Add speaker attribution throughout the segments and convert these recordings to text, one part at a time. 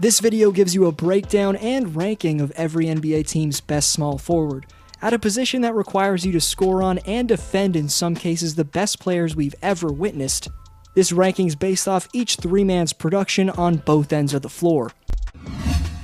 Speaker 1: This video gives you a breakdown and ranking of every NBA team's best small forward, at a position that requires you to score on and defend in some cases the best players we've ever witnessed. This ranking's based off each three-man's production on both ends of the floor.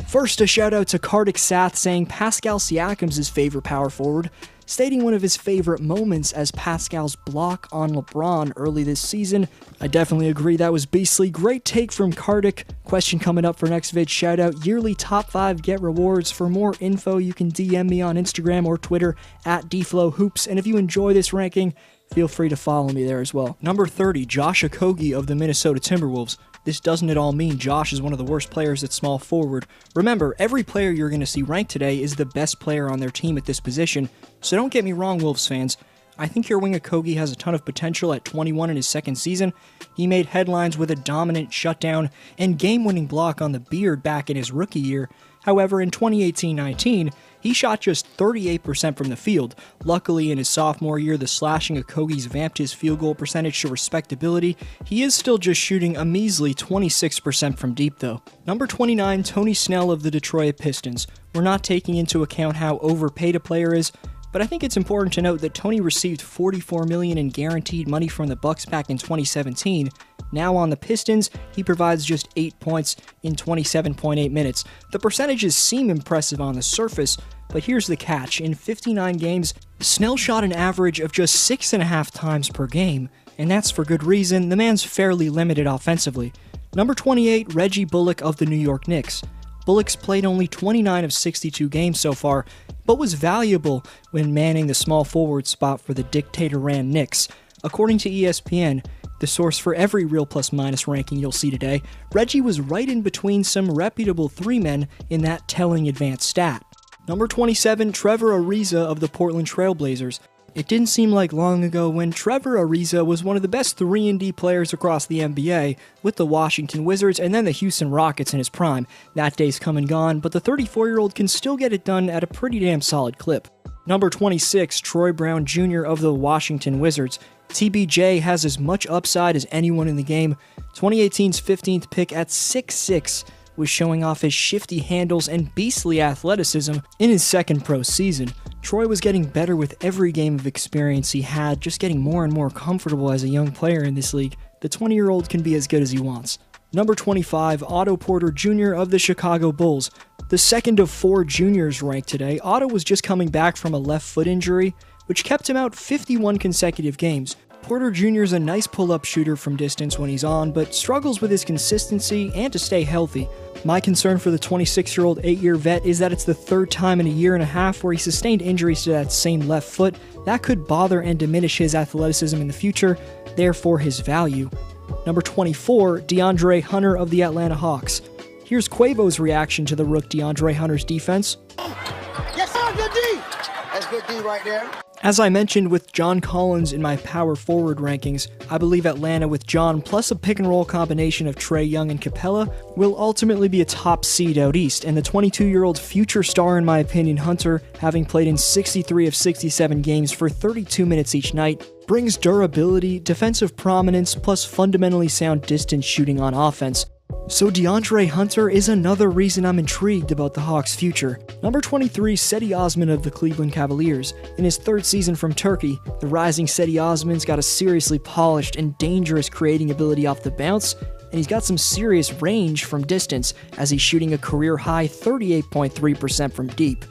Speaker 1: First, a shout out to Kartik Sath saying Pascal Siakam's his favorite power forward, stating one of his favorite moments as Pascal's block on LeBron early this season. I definitely agree, that was beastly. Great take from Kartik. Question coming up for next vid. Shout out yearly top 5 get rewards. For more info, you can DM me on Instagram or Twitter at DFlowHoops. And if you enjoy this ranking, feel free to follow me there as well. Number 30, Josh Okogie of the Minnesota Timberwolves. This doesn't at all mean Josh is one of the worst players at small forward. Remember, every player you're going to see ranked today is the best player on their team at this position, so don't get me wrong, Wolves fans. I think your wing Okogie has a ton of potential at 21 in his second season. He made headlines with a dominant shutdown and game-winning block on the beard back in his rookie year. However, in 2018-19, he shot just 38% from the field. Luckily, in his sophomore year, the slashing Okogie's vamped his field goal percentage to respectability. He is still just shooting a measly 26% from deep, though. Number 29, Tony Snell of the Detroit Pistons. We're not taking into account how overpaid a player is, but I think it's important to note that Tony received $44 million in guaranteed money from the Bucks back in 2017. Now on the Pistons, he provides just 8 points in 27.8 minutes. The percentages seem impressive on the surface, but here's the catch. In 59 games, Snell shot an average of just 6.5 times per game, and that's for good reason. The man's fairly limited offensively. Number 28, Reggie Bullock of the New York Knicks. Bullock's played only 29 of 62 games so far, but was valuable when manning the small forward spot for the dictator-ran Knicks. According to ESPN, the source for every real plus-minus ranking you'll see today, Reggie was right in between some reputable three-men in that telling advanced stat. Number 27, Trevor Ariza of the Portland Trail Blazers. It didn't seem like long ago when Trevor Ariza was one of the best 3-and-D players across the NBA, with the Washington Wizards and then the Houston Rockets in his prime. That day's come and gone, but the 34-year-old can still get it done at a pretty damn solid clip. Number 26, Troy Brown Jr. of the Washington Wizards. TBJ has as much upside as anyone in the game. 2018's 15th pick at 6'6", was showing off his shifty handles and beastly athleticism in his second pro season. Troy was getting better with every game of experience he had, just getting more and more comfortable as a young player in this league. The 20-year-old can be as good as he wants. Number 25, Otto Porter Jr. of the Chicago Bulls. The second of 4 juniors ranked today, Otto was just coming back from a left foot injury, which kept him out 51 consecutive games. Porter Jr. is a nice pull-up shooter from distance when he's on, but struggles with his consistency and to stay healthy. My concern for the 26-year-old 8-year vet is that it's the third time in a year and a half where he sustained injuries to that same left foot. That could bother and diminish his athleticism in the future, therefore his value. Number 24, DeAndre Hunter of the Atlanta Hawks. Here's Quavo's reaction to the rook DeAndre Hunter's defense.
Speaker 2: Yes, sir, good D. That's good D right there.
Speaker 1: As I mentioned with John Collins in my power forward rankings, I believe Atlanta with John plus a pick-and-roll combination of Trae Young and Capella will ultimately be a top seed out east, and the 22-year-old future star in my opinion, Hunter, having played in 63 of 67 games for 32 minutes each night, brings durability, defensive prominence, plus fundamentally sound distance shooting on offense. So DeAndre Hunter is another reason I'm intrigued about the Hawks' future. Number 23, Cedi Osman of the Cleveland Cavaliers. In his third season from Turkey, the rising Cedi Osman's got a seriously polished and dangerous creating ability off the bounce, and he's got some serious range from distance as he's shooting a career-high 38.3% from deep.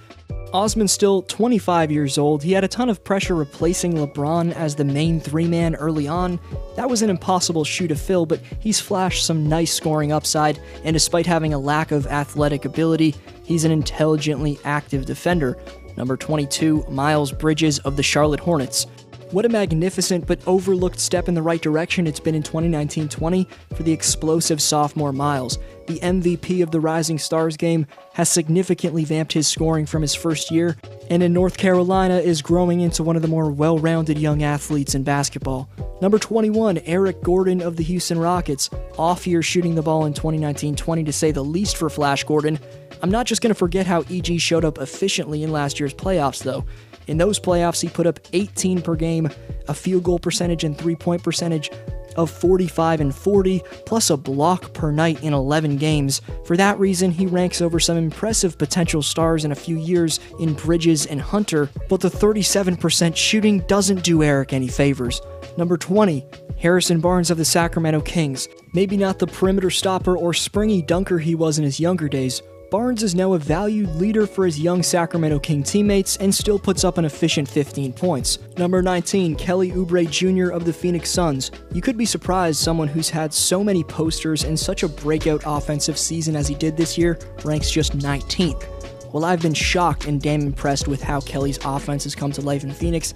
Speaker 1: Osman's still 25 years old. He had a ton of pressure replacing LeBron as the main three-man early on. That was an impossible shoe to fill, but he's flashed some nice scoring upside, and despite having a lack of athletic ability, he's an intelligently active defender. Number 22, Miles Bridges of the Charlotte Hornets. What a magnificent but overlooked step in the right direction it's been in 2019-20 for the explosive sophomore Miles. The MVP of the Rising Stars game has significantly vamped his scoring from his first year, and in North Carolina is growing into one of the more well-rounded young athletes in basketball. Number 21, Eric Gordon of the Houston Rockets. Off year shooting the ball in 2019-20 to say the least for Flash Gordon. I'm not just going to forget how EG showed up efficiently in last year's playoffs though. In those playoffs, he put up 18 per game, a field goal percentage and 3-point percentage, of 45 and 40, plus a block per night in 11 games. For that reason, he ranks over some impressive potential stars in a few years in Bridges and Hunter, but the 37% shooting doesn't do Eric any favors. Number 20, Harrison Barnes of the Sacramento Kings. Maybe not the perimeter stopper or springy dunker he was in his younger days, Barnes is now a valued leader for his young Sacramento King teammates and still puts up an efficient 15 points. Number 19, Kelly Oubre Jr. of the Phoenix Suns. You could be surprised someone who's had so many posters and such a breakout offensive season as he did this year ranks just 19th. Well, I've been shocked and damn impressed with how Kelly's offense has come to life in Phoenix.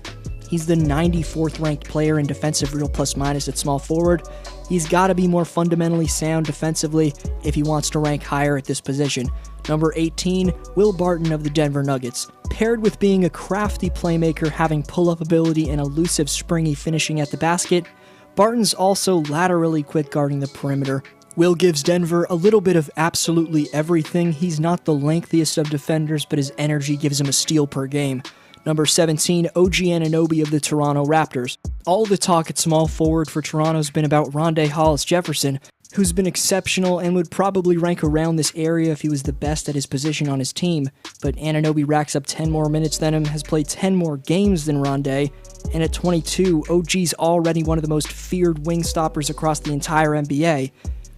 Speaker 1: He's the 94th ranked player in defensive real plus minus at small forward. He's got to be more fundamentally sound defensively if he wants to rank higher at this position. Number 18, Will Barton of the Denver Nuggets. Paired with being a crafty playmaker, having pull-up ability and elusive springy finishing at the basket, Barton's also laterally quick guarding the perimeter. Will gives Denver a little bit of absolutely everything. He's not the lengthiest of defenders, but his energy gives him a steal per game. Number 17, OG Anunoby of the Toronto Raptors. All the talk at small forward for Toronto's been about Rondé Hollis-Jefferson, who's been exceptional and would probably rank around this area if he was the best at his position on his team, but Anunoby racks up 10 more minutes than him, has played 10 more games than Rondé, and at 22, OG's already one of the most feared wing stoppers across the entire NBA,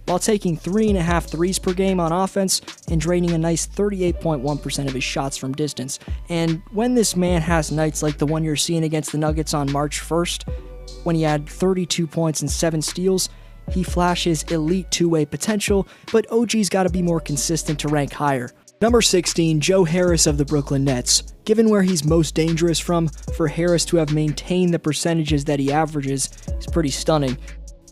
Speaker 1: while taking 3.5 threes per game on offense and draining a nice 38.1% of his shots from distance. And when this man has nights like the one you're seeing against the Nuggets on March 1st, when he had 32 points and 7 steals, he flashes elite two-way potential, but OG's got to be more consistent to rank higher. Number 16, Joe Harris of the Brooklyn Nets. Given where he's most dangerous from, for Harris to have maintained the percentages that he averages is pretty stunning.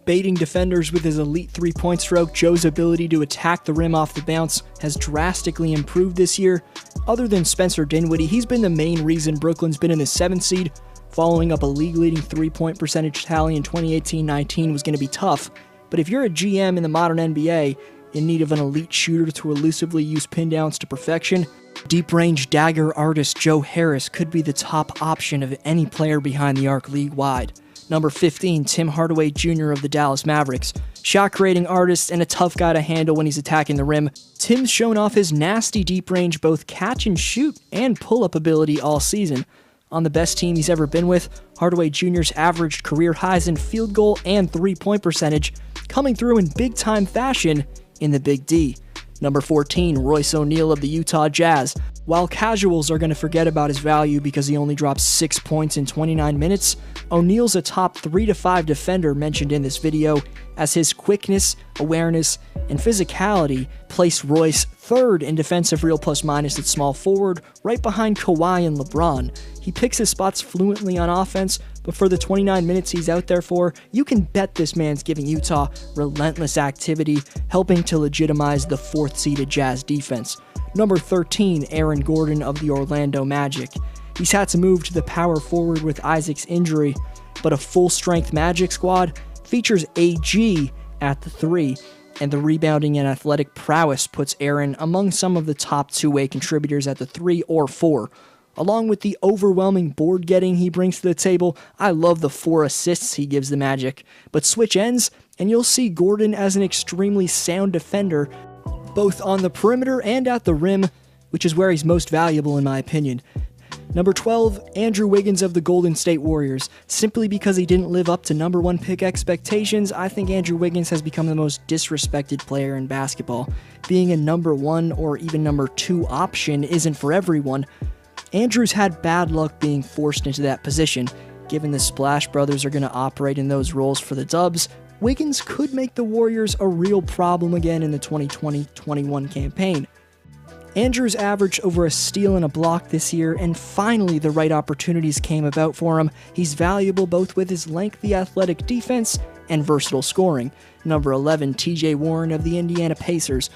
Speaker 1: Baiting defenders with his elite three-point stroke, Joe's ability to attack the rim off the bounce has drastically improved this year. Other than Spencer Dinwiddie, he's been the main reason Brooklyn's been in the 7th seed. Following up a league-leading three-point percentage tally in 2018-19 was going to be tough, but if you're a GM in the modern NBA in need of an elite shooter to elusively use pin downs to perfection, deep-range dagger artist Joe Harris could be the top option of any player behind the arc league-wide. Number 15, Tim Hardaway Jr. of the Dallas Mavericks. Shot-creating artist and a tough guy to handle when he's attacking the rim, Tim's shown off his nasty deep-range both catch-and-shoot and pull-up ability all season. On the best team he's ever been with, Hardaway Jr.'s averaged career highs in field goal and three-point percentage, coming through in big-time fashion in the Big D. Number 14, Royce O'Neal of the Utah Jazz. While casuals are going to forget about his value because he only dropped 6 points in 29 minutes, O'Neal's a top 3 to 5 defender mentioned in this video, as his quickness, awareness, and physicality place Royce third in defensive real plus minus at small forward, right behind Kawhi and LeBron. He picks his spots fluently on offense, but for the 29 minutes he's out there for, you can bet this man's giving Utah relentless activity, helping to legitimize the 4th-seeded Jazz defense. Number 13, Aaron Gordon of the Orlando Magic. He's had to move to the power forward with Isaac's injury, but a full-strength Magic squad features AG at the 3, and the rebounding and athletic prowess puts Aaron among some of the top two-way contributors at the 3 or 4. Along with the overwhelming board getting he brings to the table, I love the 4 assists he gives the Magic. But switch ends, and you'll see Gordon as an extremely sound defender, both on the perimeter and at the rim, which is where he's most valuable in my opinion. Number 12, Andrew Wiggins of the Golden State Warriors. Simply because he didn't live up to number 1 pick expectations, I think Andrew Wiggins has become the most disrespected player in basketball. Being a number 1 or even number 2 option isn't for everyone. Andrew's had bad luck being forced into that position. Given the Splash Brothers are going to operate in those roles for the Dubs, Wiggins could make the Warriors a real problem again in the 2020-21 campaign. Andrews averaged over a steal and a block this year, and finally the right opportunities came about for him. He's valuable both with his lengthy athletic defense and versatile scoring. Number 11, TJ Warren of the Indiana Pacers.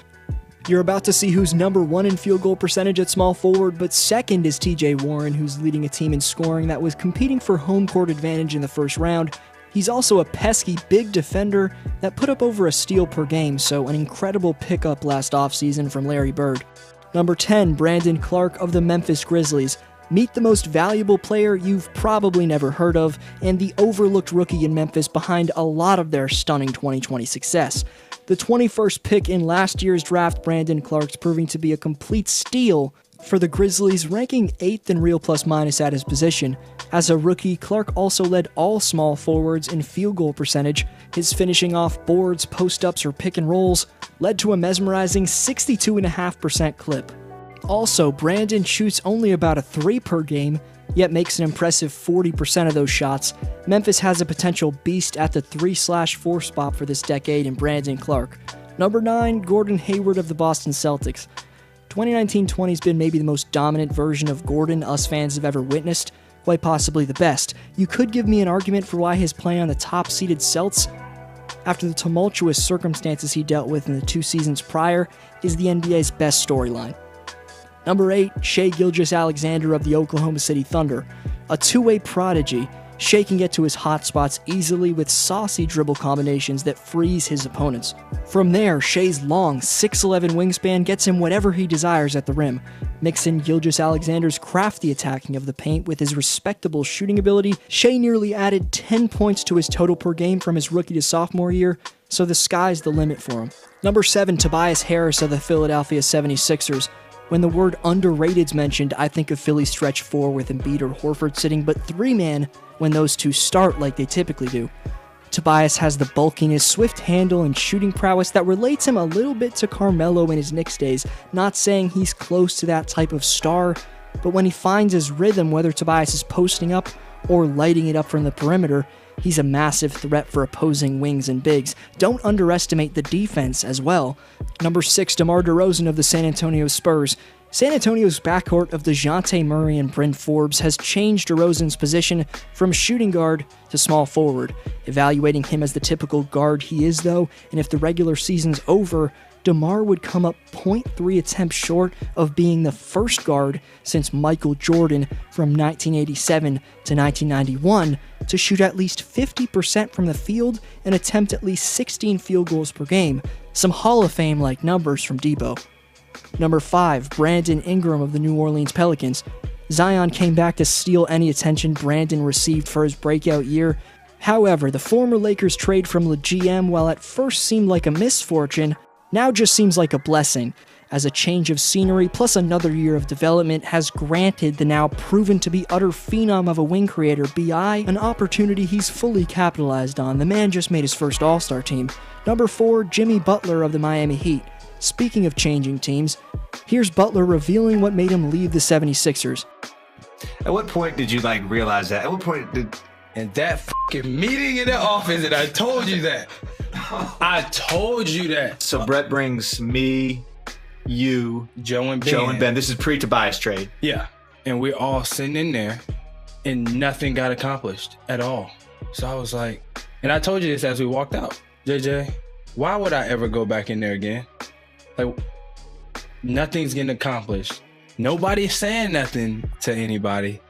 Speaker 1: You're about to see who's number 1 in field goal percentage at small forward, but second is TJ Warren, who's leading a team in scoring that was competing for home court advantage in the first round. He's also a pesky big defender that put up over a steal per game, so an incredible pickup last offseason from Larry Bird. Number 10, Brandon Clark of the Memphis Grizzlies. Meet the most valuable player you've probably never heard of, and the overlooked rookie in Memphis behind a lot of their stunning 2020 success. The 21st pick in last year's draft, Brandon Clarke's proving to be a complete steal for the Grizzlies, ranking 8th in real plus-minus at his position. As a rookie, Clarke also led all small forwards in field goal percentage. His finishing off boards, post-ups, or pick and rolls led to a mesmerizing 62.5% clip. Also, Brandon shoots only about a 3 per game, yet makes an impressive 40% of those shots. Memphis has a potential beast at the 3/4 spot for this decade in Brandon Clarke. Number 9, Gordon Hayward of the Boston Celtics. 2019-20 has been maybe the most dominant version of Gordon us fans have ever witnessed, quite possibly the best. You could give me an argument for why his play on the top-seeded Celts, after the tumultuous circumstances he dealt with in the 2 seasons prior, is the NBA's best storyline. Number 8, Shai Gilgeous-Alexander of the Oklahoma City Thunder. A two-way prodigy, Shai can get to his hot spots easily with saucy dribble combinations that freeze his opponents. From there, Shai's long 6'11" wingspan gets him whatever he desires at the rim. Mix in Gilgeous-Alexander's crafty attacking of the paint with his respectable shooting ability, Shai nearly added 10 points to his total per game from his rookie to sophomore year, so the sky's the limit for him. Number 7, Tobias Harris of the Philadelphia 76ers. When the word underrated's mentioned, I think of Philly stretch 4 with Embiid or Horford sitting, but 3-man when those two start like they typically do. Tobias has the bulkiness, swift handle, and shooting prowess that relates him a little bit to Carmelo in his Knicks days, not saying he's close to that type of star, but when he finds his rhythm, whether Tobias is posting up or lighting it up from the perimeter, he's a massive threat for opposing wings and bigs. Don't underestimate the defense as well. Number 6, DeMar DeRozan of the San Antonio Spurs. San Antonio's backcourt of DeJounte Murray and Bryn Forbes has changed DeRozan's position from shooting guard to small forward. Evaluating him as the typical guard he is though, and if the regular season's over, DeMar would come up 0.3 attempts short of being the first guard since Michael Jordan from 1987 to 1991 to shoot at least 50% from the field and attempt at least 16 field goals per game. Some Hall of Fame-like numbers from Debo. Number 5, Brandon Ingram of the New Orleans Pelicans. Zion came back to steal any attention Brandon received for his breakout year. However, the former Lakers trade from the GM, while at first seemed like a misfortune, now just seems like a blessing, as a change of scenery plus another year of development has granted the now proven to be utter phenom of a wing creator B.I. an opportunity he's fully capitalized on. The man just made his first All-Star team. Number 4, Jimmy Butler of the Miami Heat. Speaking of changing teams, here's Butler revealing what made him leave the 76ers.
Speaker 3: At what point did you realize that? At what point did...
Speaker 4: And that fucking meeting in the office, and I told you that. I told you that.
Speaker 3: So Brett brings me, you,
Speaker 4: Joe and Ben.
Speaker 3: This is pre-Tobias trade.
Speaker 4: Yeah. And we're all sitting in there, and nothing got accomplished at all. So I was like, and I told you this as we walked out. JJ, why would I ever go back in there again? Nothing's getting accomplished. Nobody's saying nothing to anybody.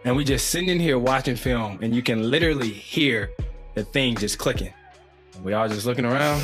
Speaker 4: And we just sitting in here watching film, and you can literally hear the thing just clicking. We all just looking around.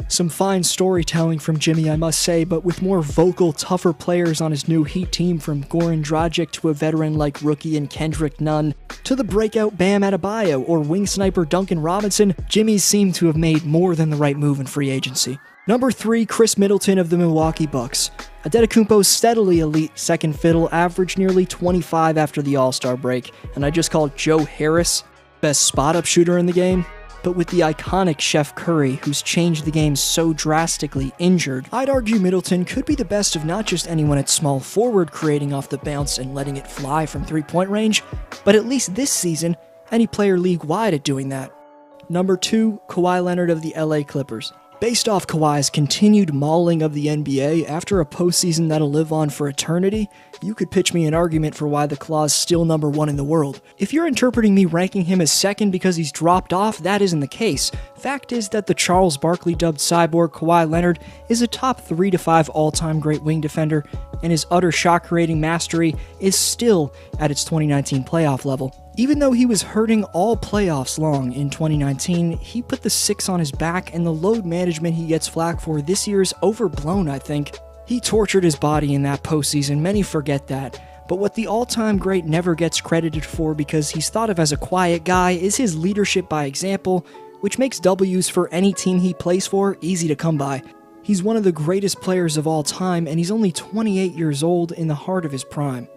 Speaker 1: Some fine storytelling from Jimmy, I must say, but with more vocal, tougher players on his new Heat team, from Goran Dragic to a veteran like rookie and Kendrick Nunn, to the breakout Bam Adebayo or wing sniper Duncan Robinson, Jimmy seemed to have made more than the right move in free agency. Number 3, Chris Middleton of the Milwaukee Bucks. Adetokounmpo's steadily elite second fiddle averaged nearly 25 after the All-Star break, and I just called Joe Harris best spot-up shooter in the game. But with the iconic Chef Curry, who's changed the game so drastically, injured, I'd argue Middleton could be the best of not just anyone at small forward creating off the bounce and letting it fly from three-point range, but at least this season, any player league-wide at doing that. Number 2, Kawhi Leonard of the LA Clippers. Based off Kawhi's continued mauling of the NBA after a postseason that'll live on for eternity, you could pitch me an argument for why the Claw's still number 1 in the world. If you're interpreting me ranking him as second because he's dropped off, that isn't the case. Fact is that the Charles Barkley dubbed cyborg Kawhi Leonard is a top 3 to 5 all-time great wing defender, and his utter shot-creating mastery is still at its 2019 playoff level. Even though he was hurting all playoffs long in 2019, he put the 6 on his back, and the load management he gets flack for this year is overblown, I think. He tortured his body in that postseason, many forget that. But what the all-time great never gets credited for because he's thought of as a quiet guy is his leadership by example, which makes W's for any team he plays for easy to come by. He's one of the greatest players of all time, and he's only 28 years old in the heart of his prime.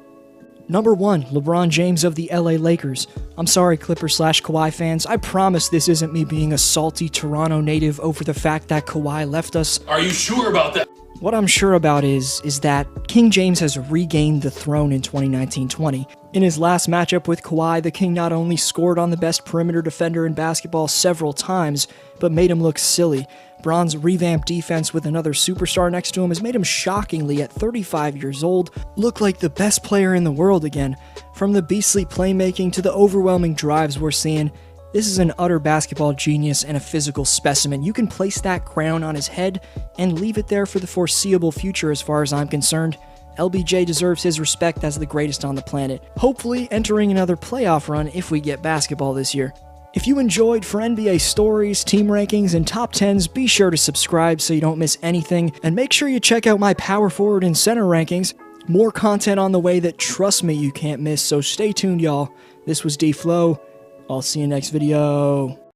Speaker 1: Number 1, LeBron James of the LA Lakers. I'm sorry, Clippers/Kawhi fans, I promise this isn't me being a salty Toronto native over the fact that Kawhi left us.
Speaker 5: Are you sure about that?
Speaker 1: What I'm sure about is that King James has regained the throne in 2019-20. In his last matchup with Kawhi, the King not only scored on the best perimeter defender in basketball several times, but made him look silly. Bron's revamped defense with another superstar next to him has made him shockingly, at 35 years old, look like the best player in the world again. From the beastly playmaking to the overwhelming drives we're seeing, this is an utter basketball genius and a physical specimen. You can place that crown on his head and leave it there for the foreseeable future as far as I'm concerned. LBJ deserves his respect as the greatest on the planet, hopefully entering another playoff run if we get basketball this year. If you enjoyed for NBA stories, team rankings, and top 10s, be sure to subscribe so you don't miss anything, and make sure you check out my power forward and center rankings. More content on the way that, trust me, you can't miss, so stay tuned, y'all. This was D-Flow. I'll see you next video.